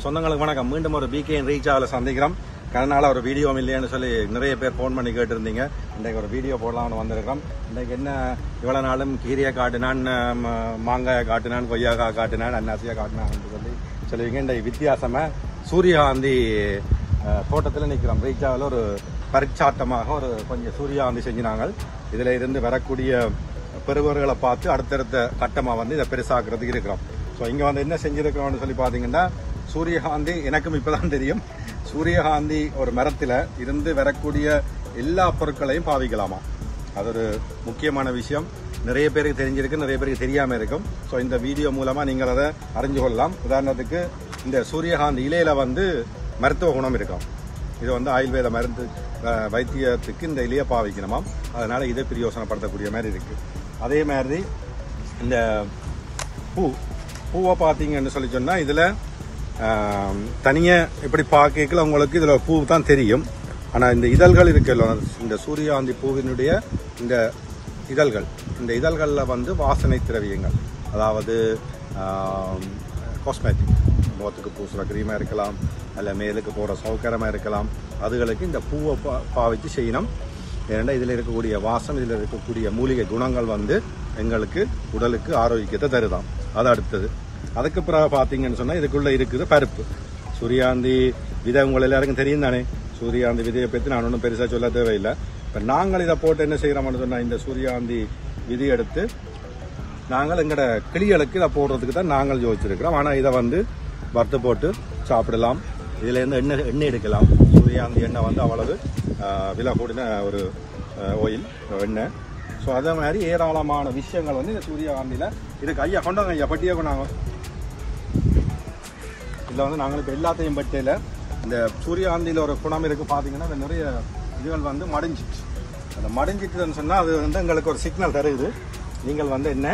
சொந்தங்களுக்கு வணக்கம். மீண்டும் ஒரு பிகேஎன் ரீச்சாவில் சந்திக்கிறோம். கனநாள ஒரு வீடியோ இல்லையான்னு சொல்லி நிறைய பேர் ஃபோன் பண்ணி கேட்டிருந்தீங்க. இன்றைக்கு ஒரு வீடியோ போடலாம்னு வந்திருக்கிறோம். இன்றைக்கு என்ன இவ்வளோ நாளும் கீரையை காட்டினான், மாங்காயை காட்டினான், கொய்யாக்காய் காட்டினான், அன்னாசியை காட்டினான்னு சொல்லுவீங்க. இன்றைக்கு வித்தியாசமாக சூரியகாந்தி தோட்டத்தில் நிற்கிறோம். ரீச்சாவில் ஒரு பரிச்சாட்டமாக ஒரு கொஞ்சம் சூரியகாந்தி செஞ்சினாங்க. இதில் இருந்து வரக்கூடிய பெறுவர்களை பார்த்து அடுத்தடுத்த கட்டமாக வந்து இதை பெருசாக்குறதுக்கு இருக்கிறோம். ஸோ இங்கே வந்து என்ன செஞ்சுருக்கிறோம்னு சொல்லி பார்த்தீங்கன்னா, சூரியகாந்தி எனக்கும் இப்போ தான் தெரியும். சூரியகாந்தி ஒரு மரத்தில் இருந்து வரக்கூடிய எல்லா பொருட்களையும் பாவிக்கலாமா. அது ஒரு முக்கியமான விஷயம். நிறைய பேருக்கு தெரிஞ்சிருக்கு, நிறைய பேருக்கு தெரியாமல் இருக்கும். ஸோ இந்த வீடியோ மூலமாக நீங்கள் அதை அறிஞ்சு கொள்ளலாம். உதாரணத்துக்கு இந்த சூரியகாந்தி இலையில் வந்து மருத்துவ குணம் இருக்கும். இது வந்து ஆயுர்வேத மருந்து வைத்தியத்துக்கு இந்த இலையை பாவிக்கணுமாம். அதனால் இதை பிரயோசனப்படுத்தக்கூடிய மாதிரி இருக்குது. அதே மாதிரி இந்த பூவை பார்த்தீங்கன்னு சொல்லி சொன்னால், இதில் தனியாக இப்படி பார்க்கல உங்களுக்கு இதில் பூ தான் தெரியும். ஆனால் இந்த இதழ்கள் இருக்குல்ல, இந்த சூரியகாந்தி பூவினுடைய இந்த இதழ்களில் வந்து வாசனை திரவியங்கள், அதாவது காஸ்மெட்டிக், முகத்துக்கு பூசுகிற க்ரீமாக இருக்கலாம், அல்ல மேலுக்கு போகிற சௌகரமாக இருக்கலாம். அதுகளுக்கு இந்த பூவை பாவிச்சு செய்யணும். ஏன்னா இதில் இருக்கக்கூடிய வாசம், இதில் இருக்கக்கூடிய மூலிகை குணங்கள் வந்து எங்களுக்கு உடலுக்கு ஆரோக்கியத்தை தருதான். அது அடுத்தது. அதுக்கு பிறகு பார்த்தீங்கன்னு சொன்னால், இதுக்குள்ளே இருக்குது பருப்பு. சூரியகாந்தி விதை உங்கள் எல்லாருக்கும் தெரியும் தானே. சூரியகாந்தி விதையை பற்றி நான் ஒன்றும் பெருசாக சொல்ல தேவையில்லை. இப்போ நாங்கள் இதை போட்டு என்ன செய்கிறோம்னு சொன்னால், இந்த சூரியகாந்தி விதை எடுத்து நாங்கள் எங்களோட கிளிகளுக்கு இதை போடுறதுக்கு தான் நாங்கள் யோசிச்சிருக்கிறோம். ஆனால் இதை வந்து வறுத்து போட்டு சாப்பிடலாம். இதிலேருந்து எண்ணெய் எடுக்கலாம். சூரியகாந்தி எண்ணெய் வந்து அவ்வளவு விலை கூடின ஒரு ஆயில் எண்ணெய். ஸோ அதே மாதிரி ஏராளமான விஷயங்கள் வந்து இந்த சூரியகாந்தியில் இதுக்கு. ஐயா கொண்டாங்க, ஐயா பட்டியே கொண்டாங்க. இதில் வந்து நாங்கள் இப்போ எல்லாத்தையும் பட்டியில் இந்த சூரியகாந்தியில் ஒரு குணம் இருக்குது. பார்த்தீங்கன்னா இந்த நிறைய இதுகள் வந்து மடிஞ்சிச்சு. அந்த மடிஞ்சிட்டுன்னு சொன்னால் அது வந்து எங்களுக்கு ஒரு சிக்னல் தருது. நீங்கள் வந்து என்ன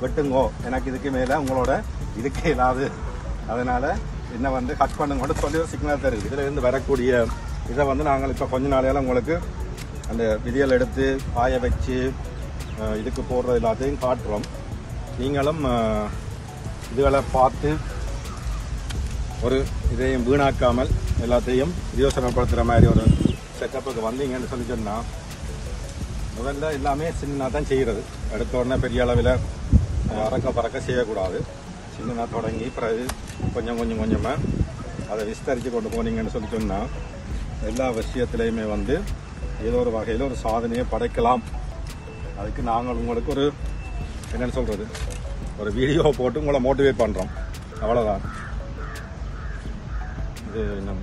வெட்டுங்கோ, எனக்கு இதுக்கு மேலே உங்களோட இதுக்கே இல்லாது, அதனால் என்ன வந்து கட் பண்ணுங்கன்னு சொல்லி ஒரு சிக்னல் தருது. இதில் இருந்து வரக்கூடிய இதை வந்து நாங்கள் இப்போ கொஞ்ச நாளையால் உங்களுக்கு அந்த விதிகள் எடுத்து காய வச்சு இதுக்கு போடுறது எல்லாத்தையும் காட்டுறோம். நீங்களும் இதுகளை பார்த்து ஒரு இதையும் வீணாக்காமல் எல்லாத்தையும் யோசனைப்படுத்துகிற மாதிரி ஒரு செட்டப்புக்கு வந்தீங்கன்னு சொல்லி சொன்னால், முதல்ல எல்லாமே சின்னதாக தான் செய்கிறது. எடுத்த உடனே பெரிய அளவில் அறக்க பறக்க செய்யக்கூடாது. சின்னதாக தொடங்கி பிறகு கொஞ்சம் கொஞ்சமாக அதை விஸ்தரித்து கொண்டு போனீங்கன்னு சொல்லி சொன்னால், எல்லா விஷயத்துலையுமே வந்து ஏதோ ஒரு வகையில் ஒரு சாதனையை படைக்கலாம். அதுக்கு நாங்கள் உங்களுக்கு ஒரு என்னென்னு சொல்கிறது, ஒரு வீடியோ போட்டு உங்களை மோட்டிவேட் பண்ணுறோம். அவ்வளோதான். இது இன்னும்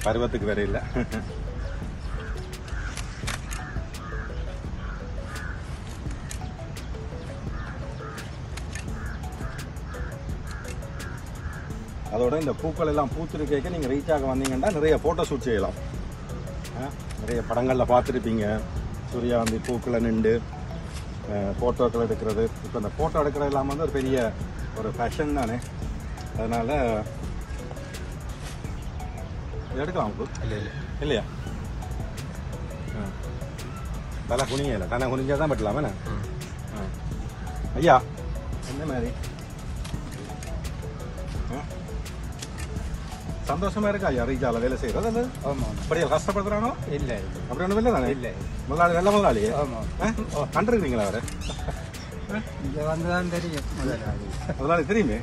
பருவத்துக்கு வேற இல்லை. அதோட இந்த பூக்கள் எல்லாம் பூத்திருக்க நீங்கள் ரீச்சாக வந்தீங்கன்னா நிறைய ஃபோட்டோ ஷூட் செய்யலாம். நிறைய படங்களில் பார்த்துருப்பீங்க, சூரியகாந்தி பூக்களை நின்று ஃபோட்டோக்கள் எடுக்கிறது. இப்போ இந்த ஃபோட்டோ எடுக்கிறது எல்லாம் வந்து ஒரு பெரிய ஒரு ஃபேஷன் தானே. அதனால் எடுக்கலாம். இல்லையா? தலை குனிங்க இல்லை, தலை குனிஞ்சால் தான் பட்டலாம். என்ன ஐயா, என்ன மாதிரி சந்தோஷமா இருக்கா ஐயா ரீச்சால வேலை செய்யறது? அது அப்படியே கஷ்டப்படுத்துறானோ? இல்லை, அப்படி ஒன்றும் இல்லை தானே. இல்லை, முதலாளி நல்ல முதலாளி கண்டிருக்கிறீங்களா? அவரு இங்கே வந்துதான் தெரியும். முதலாளி தெரியுமே.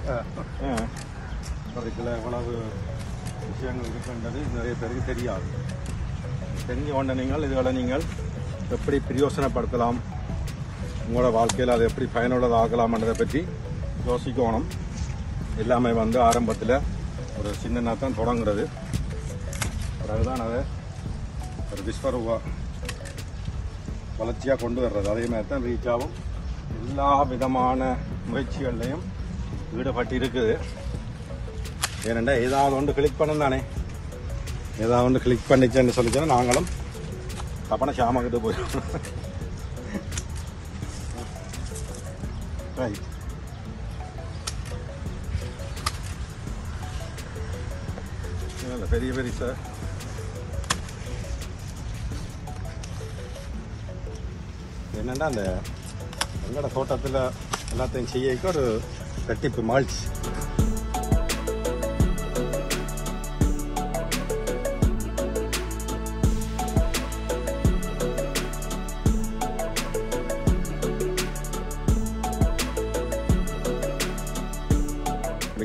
அதுக்குள்ள எவ்வளவு விஷயங்கள் இருக்குன்றது நிறைய பேருக்கு தெரியாது. தெரிஞ்ச உடனே நீங்கள் இதுகளை நீங்கள் எப்படி பிரயோசனப்படுத்தலாம், உங்களோட வாழ்க்கையில் அதை எப்படி பயனுள்ளதாக ஆகலாம்ன்றதை பற்றி யோசிக்கணும். எல்லாமே வந்து ஆரம்பத்தில் ஒரு சின்னனா தான் தொடங்குறது. பிறகுதான் அதை ஒரு விஸ்வரூப வளர்ச்சியாக கொண்டு வர்றது. அதே மாதிரி தான் ரீச்சாவும் எல்லா விதமான முயற்சிகள்லையும் ஈடுபட்டு இருக்குது. ஏனெண்டா ஏதாவது ஒன்று கிளிக் பண்ணணும் தானே. ஏதாவது ஒன்று கிளிக் பண்ணிச்சேன்னு சொல்லிச்சோன்னா நாங்களும் தப்பான ஷாமக்கிட்ட போயிடும். ரைட். பெரிய பெரிய சார் என்னென்னா, அந்த எங்களோட தோட்டத்தில் எல்லாத்தையும் செய்யக்கு ஒரு கட்டிப்பு மால்ச்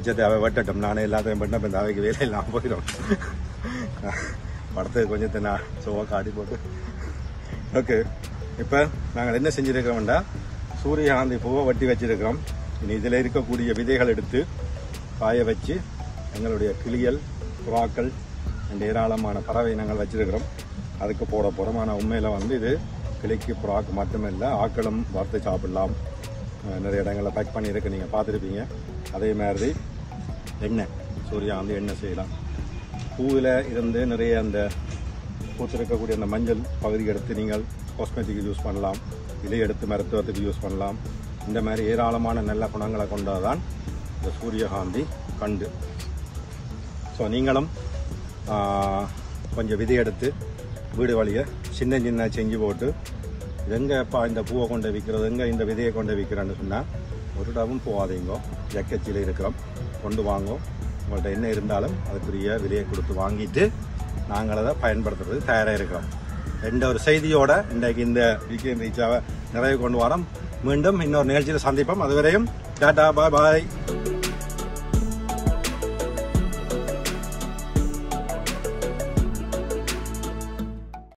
மிச்சத்தை அவை வெட்டட்டும். நானே எல்லாத்தையும் பண்ண இந்த அவைக்கு வேலை இல்லாமல் போயிடும். படத்துக்கு கொஞ்சத்தை நான் சும்மா காட்டி போட்டு. ஓகே, இப்போ நாங்கள் என்ன செஞ்சுருக்கோம்டா, சூரியகாந்தி பூவை வெட்டி வச்சிருக்கிறோம். இனி இதில் இருக்கக்கூடிய விதைகள் எடுத்து காய வச்சு எங்களுடைய கிளியல், புறாக்கள் என்ற ஏராளமான பறவை இனங்கள் வச்சிருக்கிறோம். அதுக்கு போட போகிறோம். ஆனால் உண்மையில் வந்து இது கிளிக்கு புறாக்கு மட்டுமில்லை, ஆக்களும் வறுத்து சாப்பிடலாம். நிறைய இடங்களில் பேக் பண்ணியிருக்கு, நீங்கள் பார்த்துருப்பீங்க. அதே மாதிரி எண்ணெய், சூரியகாந்தி எண்ணெய் செய்யலாம். பூவில் இருந்து நிறைய அந்த பூத்திருக்கக்கூடிய அந்த மஞ்சள் பகுதி எடுத்து நீங்கள் காஸ்மெட்டிக் யூஸ் பண்ணலாம். இதை எடுத்து மருத்துவத்துக்கு யூஸ் பண்ணலாம். இந்த மாதிரி ஏராளமான நல்ல குணங்களை கொண்டதுதான் இந்த சூரியகாந்தி கண்டு. ஸோ நீங்களும் கொஞ்சம் விதை எடுத்து வீடு வழியை சின்ன சின்ன செஞ்சு போட்டு எங்கேப்பா இந்த பூவை கொண்டு விற்கிறது, எங்கே இந்த விதையை கொண்டு விற்கிறேன்னு சொன்னால் ஒரு இடமும் போகாதீங்கோ. ஜக்கச்சியில் இருக்கிறோம், கொண்டு வாங்கோ. உங்கள்கிட்ட என்ன இருந்தாலும் அதுக்குரிய விலையை கொடுத்து வாங்கிட்டு நாங்கள் அதை பயன்படுத்துறது தயாராக இருக்கிறோம். எந்த ஒரு செய்தியோட இன்றைக்கு இந்த வீக்கெண்ட் ரீச்சாவை நிறைய கொண்டு வரோம். மீண்டும் இன்னொரு நிகழ்ச்சியில் சந்திப்போம். அதுவரையும் டாடா, பாய் பாய்.